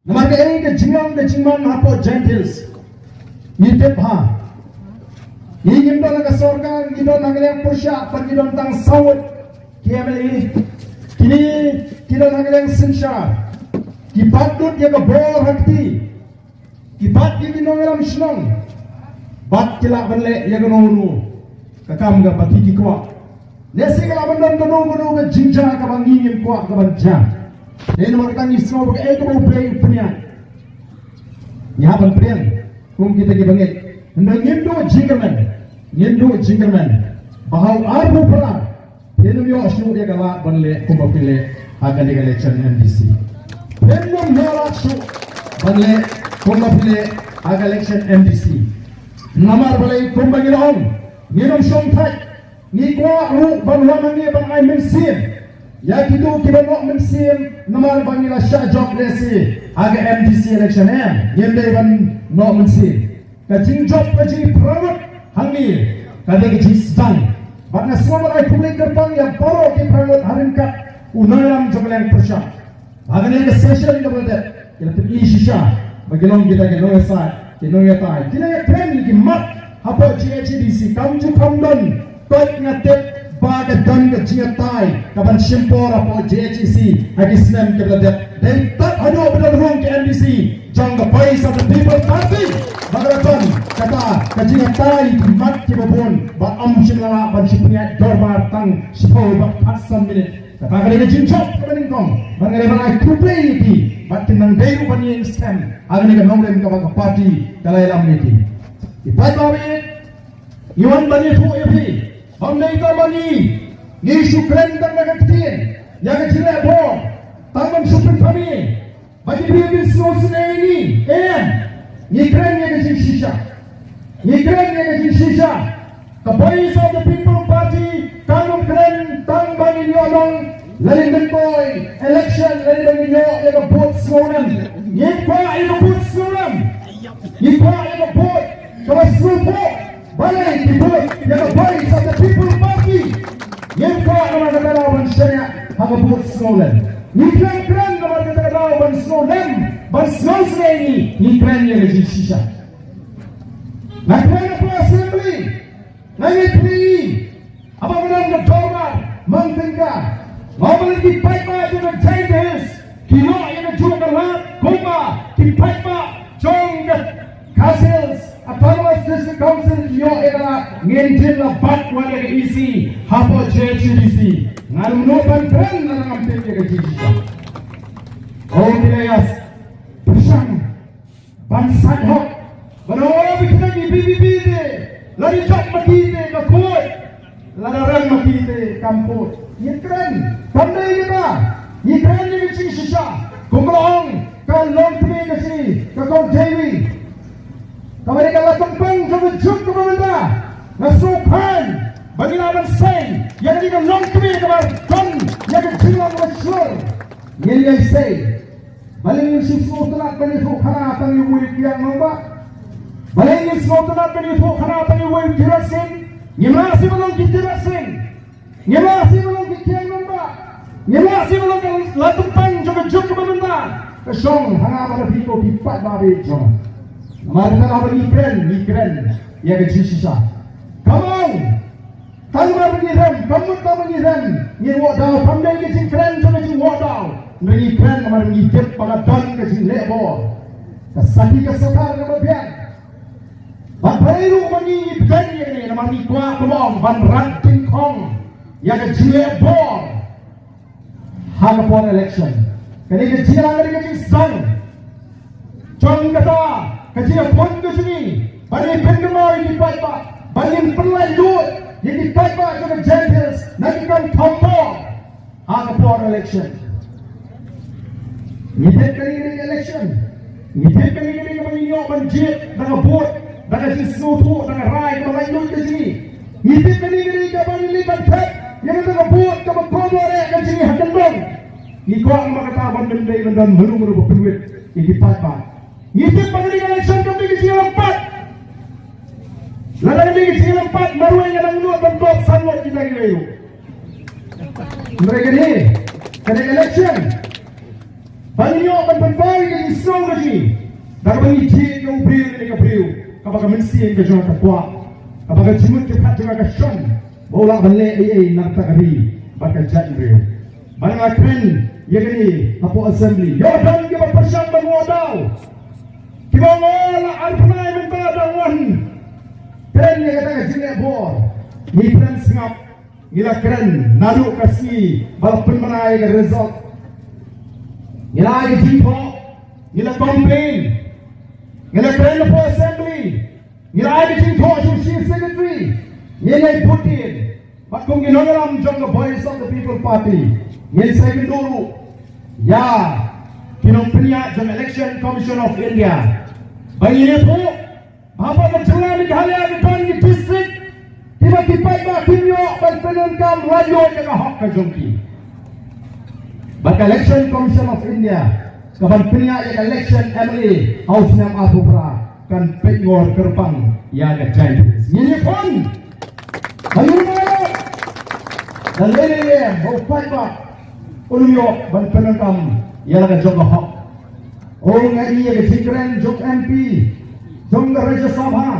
Nama ke jingang ke jingman hapo gentles. Ni tepha. Ni gimdo na kasorkan gido na ngaleng pursya pag gido tang sawat MLA kini gido na ngaleng sinsha. Kibat dut ya ke bol hakti. Kibat di gido ngalam shnong. Bat kila banle ya ke nonu. Kakam ga pati ki kwa. Nesi kala bandam dono ke jinja ka bangingin kwa ka banja. Ini mereka ni semua pakai ekor play punya. यहाँ पर प्रियन कुम kita kibangit. Hendak ngindu jingerman. Bahau arbu perang. Ini yo asnu dia kalah banle kumba pile akan dia election MDC. Ini yo asnu banle kumba pile akan election MDC. Namar balai kumba gilong. Nginum songtai. Ni kuah ru bangunan ni bangai mensin. Ya kita nok mensim nama bangila syah job resi aga MDC election yende ban nok mensim ka jing job ka jing private hangi ka de jing sedang bana semua ai public kerpang ya boro ke private harinkat unaram jomleng persya aga ne session ni boleh ila ti shisha bagilong kita ke no sa ke no ya tai kina ya trend ki mat hapo GHDC kamju kamdan tot ngatet Pada dan kecintai kapan simpor apa JHC Islam kebelat dan tak ada benar-benar ke MDC jangan bayi satu people party bagaikan kata kecintai mat kebun ba amshimla ban sipunya dormar tang sepuluh ba 8 minit kata kali kecintok kebeningkong bangai bangai kuplay di batin nang deru bani Islam agan ke nomlem ke party kalai lam niti ipat bawi iwan bani fu yapi Hamdai kamani, ni syukran dan nagatin, yang kecilnya bo, tangan syukran kami, bagi dia semua ini, ni keren yang kecil sisa, the voice of the people party, tangan keren, tangban ini orang, lain boy, election, lain yang buat semua, ni kuah yang buat semua, kalau semua. Balai people yang voice of the people party yang kau nama kata lawan syariah apa buat sekolah ni keren nama kata lawan sekolah ban sekolah ni keren yang jadi sisa nak keren apa assembly nak PI apa benar nak dormat mengtingka mau lagi paidbah juga jahil kilo yang juga lah kumba di paidbah jong kasils Autonomous District Council yo era ngenjil la bat wala ke isi hapo JHDC ngalum no ban tren na ngampe ke JHDC oh wilayas persang bansat hok bano bikna ni BBB de lari chok makite ka koi ladaran makite kamput ni tren pandai kita ni tren ni sisa kumlong kan long tren ke si ka kong JV Kami kalau tangban kami jumpa pemerintah, nasukan bagi lawan sen yang kita long kami kabar kon yang kita lawan sur, yang say balik si semua telah beri khana tangi wui yang nombak, balik si semua telah beri khana tangi wui jelasin, nyemasi belum kita jelasin, nyemasi belum kita yang nombak, nyemasi belum kalau tangban kami jumpa pemerintah, kesong hana pada video pipat babi jom. Mari kita bagi keren, ya kecil sisa. Kamu bagi rem, ni wadau, pandai kecil keren, cuma kecil wadau. Bagi keren, kemarin ngikut pada dan kecil lebor. Kesaki kesekar kemudian. Baru bagi keren ini, nama ni kuah kemong, ban ranting kong, ya kecil lebor. Hal election. Kali kecil lagi kecil sang. Jangan kata. Kecil pun ke sini, bagi pengemar di paidbah, bagi pelanjut yang di paidbah ke gentles, naikkan tombol, apa election. Nipet kali election, nipet kali mengingat banjir dengan bot, dengan sesuatu, dengan rai pelanjut ke sini. Nipet kali bagi libat pet, yang dengan bot, dengan komore ke sini hakan dong. Ikut mengatakan benda dan belum berduit di paidbah. Ngitip pagdi election kami kecil empat. Lalu kami kecil empat baru yang nang luat bentuk sangat kita ini. Mereka ni kena election. Banyo penpenpai ke isong lagi. Dah bagi jin ke ubril ke kabriu. Kapag mensin ke jangan takwa. Kapag jimut ke pat jangan kasyam. Bola balik nak tak kari. Bakal jadriu. Banyak akren ya gini apa assembly. Yo dan ke persiap bermodal. Kita ngolah arpnai minta dawan. Keren yang kata jinak bor. Ni keren singap. Gila keren. Nalu kasih. Balapan menai ke result. Gila ay jipo. Gila campaign. Gila keren po assembly. Gila ay jipo. Chief secretary. Gila ay Putin. But kung ginagaram dyan the voice of the people party. Gila sa dulu. Ya. Kinumpanya dyan election commission of India. Bayi po. Apa berjalan di Halia di district. Tiba-tiba paidbah pynjop berpenangkam radio dengan hak kejongki. Bak election commission of India. Kapan punya election MLA House Nam Atupra kan pengor gerbang yang ada. Ini pun. Bayi mana? Dan lele mau paidbah pynjop berpenangkam yang ada jongka hak. Orang ini yang dikeren jok MP. Jom Raja Sabha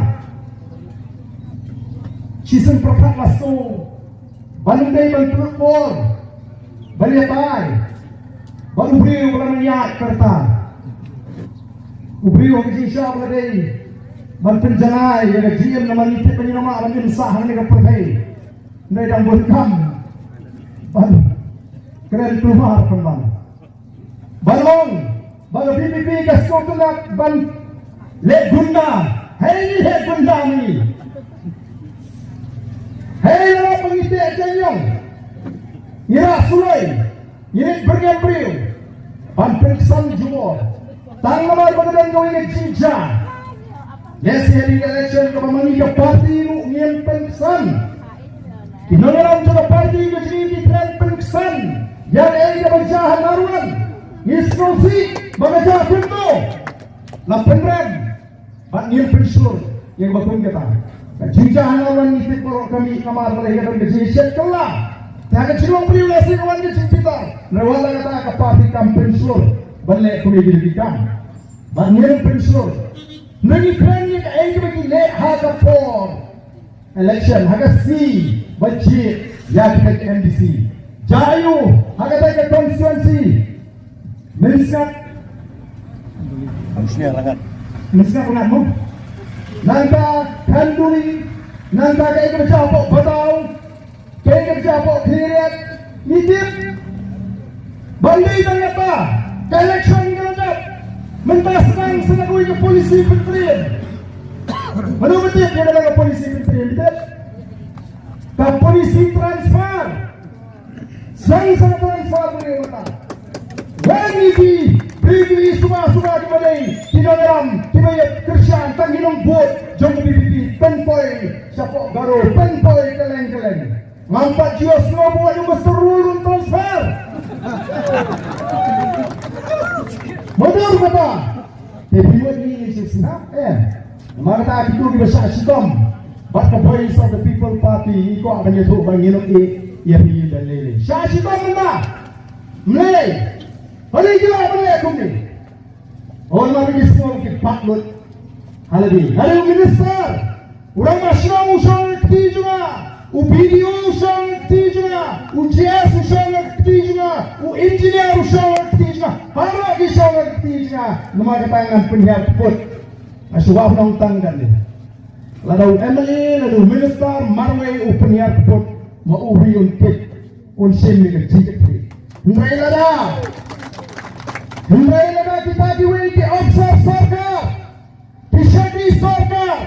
Cisen Prakat Lasso Balundai Balpur Baliatai Balubriu Balanayat Kerta Ubriu Hajisha Baladai Balpenjanai Yang GM naman nitip penyelama Balun sah Hanya kapatay Ndai dan Bulkam Bal Keren keluar kembang Balong Bal PPP Gasko Tulak Bal Lek gunda, hei lek gunda ni, hei lek pengitik janyong, ira sulai, ira bergambril, panperiksan jumor, tanggaman badan kau ini cinca, nasi hari election kau mani ke parti lu ngien periksan, kinoram juga parti ke jadi tren periksan, yang ini berjahan naruan, iskrosi berjahan pintu, lapan rem. Pak Nil Pensur yang bakun kita. Jinjahan awan itu kalau kami kamar melahirkan kejadian kelah. Tiada cilong privilege kawan kita. Rawala kata kapati Pensur balik kumidilikan. Pak Nil Pensur. Nagi kerana kita bagi leh haga for election haga si budget yang kita MDC. Jayu haga kita constituency. Meniskat. Manusia langat. Meska pengamu, nangka kanduri, nangka kayak berjabok batau, kayak berjabok kiret, nitip, bandai dan apa, election gelap, mentah senang senagui ke polisi penterian, mana betul dia ada ke polisi penterian betul, ke polisi transfer, sang transfer boleh mata, wani beri semua kepada Kinoram, Kibayat, Kersian, Tanginong Bot, Jom PPP, Penpoy, Siapok Garo, Penpoy, Keleng-Keleng. Nampak jiwa semua buat yang berserulun transfer. Motor kata, tapi buat ini senang, Maka tak itu di besar Sidom, but the voice of the people party, ikut akan jatuh Banginong ia pilih dan lele. Syah Sidom mana? Mlay. Hari gila boleh aku ni. Orang lagi semua kita patut. Hari minister, orang nasional usang aktif juga, video usang aktif juga, UJS usang aktif juga, engineer usang aktif juga, para usang aktif juga. Nama ketangan penyaput, aswaf nong tanggan ni. Lalu MLA, lalu minister, marway penyaput, mau ubi untuk unsin ni kecil. Mereka dah. Mereka kita diwei di observe sarkar, disyadi sarkar,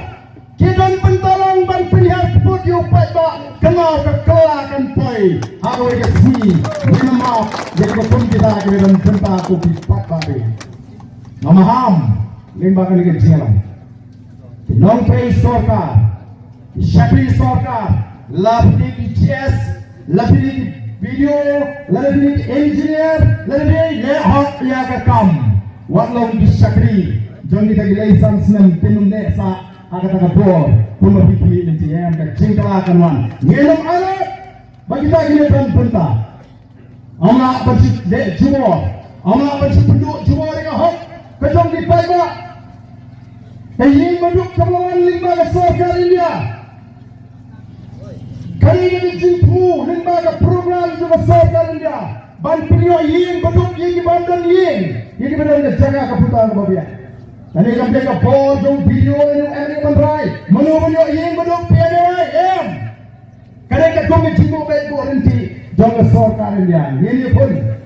kita pentalong ban pelihar put yupai tak kenal kekelakan poi, harus kasi, minum jadi betul kita kita benta aku pipat tapi, namaham, lembaga ni kecilan, non pay sarkar, disyadi sarkar, labdi DJS, labdi video, lebih engineer, lebih lehak yang kekam. Walau disyakri, jangan kita gilaisan senang tenung desa, agak bor, puno pipi nanti yang kecingkala kawan. Ngelom alat, bagi kita gilaisan benta. Anak bersih dek jumor, Ama macam penduduk cuma dengan hak kejong di paidbah. Ingin penduduk kepulauan lembaga serkar India. Kali ini jumpu lembaga program juga serkar India. Ban pilihan ingin penduduk ingin bandan ingin. Ini benar-benar jaga keputusan kebabian. Dan ini kan jaga pojok video ini MLA MP NE Mdchynrei ingin penduduk PDIM. Kadang-kadang kami jumpa baik nanti jaga serkar India. Ini pun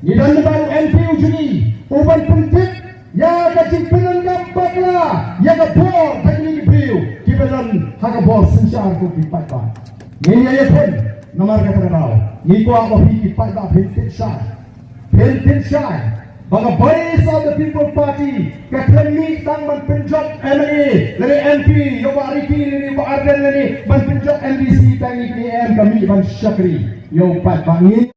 ni dan baru MP ujuni uban penting ya kacing penanggap bakla ya ke bor teknik beliau kibelan haga bor sensyar ko di paidbah ni ya pun nomor kata tahu ni ko ako di paidbah penting syai baga voice of the people party katremi tangban pynjop MLA dari MP yo bariki ni Ardent ni ban pynjop MDC tangi PM kami ban syakri yo paidbah ni